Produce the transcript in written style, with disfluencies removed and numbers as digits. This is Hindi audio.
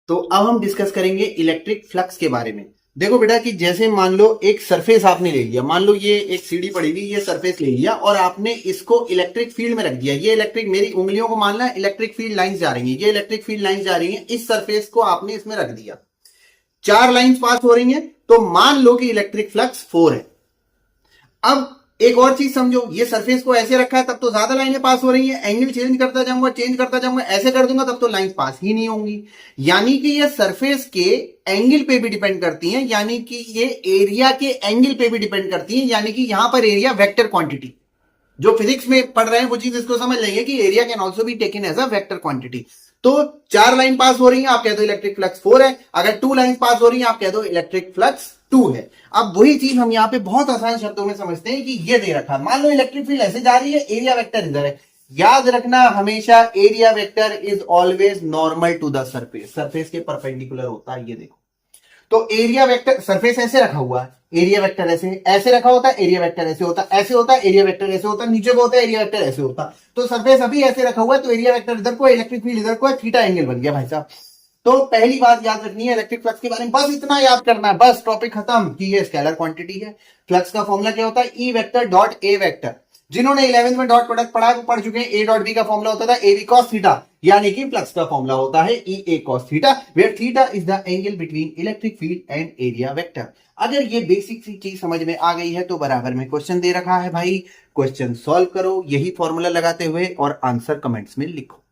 तो अब हम डिस्कस करेंगे इलेक्ट्रिक फ्लक्स के बारे में। देखो बेटा कि जैसे मान लो एक सरफेस आपने ले लिया, मान लो ये एक सीढ़ी पड़ी हुई, ये सरफेस ले लिया और आपने इसको इलेक्ट्रिक फील्ड में रख दिया। ये इलेक्ट्रिक, मेरी उंगलियों को मानना इलेक्ट्रिक फील्ड लाइंस जा रही हैं, ये इलेक्ट्रिक फील्ड लाइंस जा रही हैं, इस सरफेस को आपने इसमें रख दिया। 4 लाइंस पास हो रही हैं, तो मान लो कि इलेक्ट्रिक फ्लक्स 4 है। अब एक और चीज समझो, ये सरफेस को ऐसे रखा है तब तो ज्यादा लाइनें पास हो रही हैं, एंगल चेंज करता जाऊंगा, ऐसे कर दूंगा तब तो लाइन पास ही नहीं होंगी। यानी कि ये सरफेस के एंगल पे भी डिपेंड करती हैं, यानी कि ये एरिया के एंगल पे भी डिपेंड करती हैं। यानी कि यहां पर एरिया वेक्टर क्वांटिटी, जो फिजिक्स में पढ़ रहे हैं वो चीज इसको समझ लेंगे कि area can also be taken as a vector quantity. तो 4 लाइन पास हो रही है, आप कह दो इलेक्ट्रिक फ्लक्स 4 है। अगर 2 लाइन पास हो रही है, आप कह दो इलेक्ट्रिक फ्लक्स 2 है। अब वही चीज हम यहाँ पे बहुत आसान शब्दों में समझते हैं कि ये दे रखा, मान लो इलेक्ट्रिक फील्ड ऐसे जा रही है, एरिया वेक्टर इधर है। याद रखना हमेशा area vector is always normal to the surface, surface के परपेंडिकुलर होता है। ये देखो, तो एरिया वेक्टर, सरफेस ऐसे रखा हुआ है, एरिया वेक्टर ऐसे रखा होता है, एरिया वेक्टर ऐसे होता है, ऐसे होता है, एरिया वेक्टर ऐसे होता है, नीचे को होता है, एरिया वेक्टर ऐसे होता है। तो सरफेस अभी ऐसे रखा हुआ है, तो एरिया वेक्टर इधर को, इलेक्ट्रिक फील्ड इधर को है, थीटा एंगल बन गया भाई साहब। तो पहली बात याद रखनी है इलेक्ट्रिक फ्लक्स के बारे में, बस इतना याद करना है, बस टॉपिक खत्म कि ये स्केलर क्वांटिटी है। फ्लक्स का फॉर्मूला क्या होता है, E vector dot A vector. जिन्होंने 11th में डॉट प्रोडक्ट पढ़ा है वो पढ़ चुके हैं। ए डॉट बी का फॉर्मूला होता था ए बी कॉस थीटा, यानी कि फ्लक्स का फॉर्मूला होता है E A cos theta, where theta is the angle between electric field and area vector. अगर ये बेसिक सी चीज समझ में आ गई है तो बराबर में क्वेश्चन दे रखा है भाई, क्वेश्चन सॉल्व करो यही फॉर्मूला लगाते हुए और आंसर कमेंट्स में लिखो।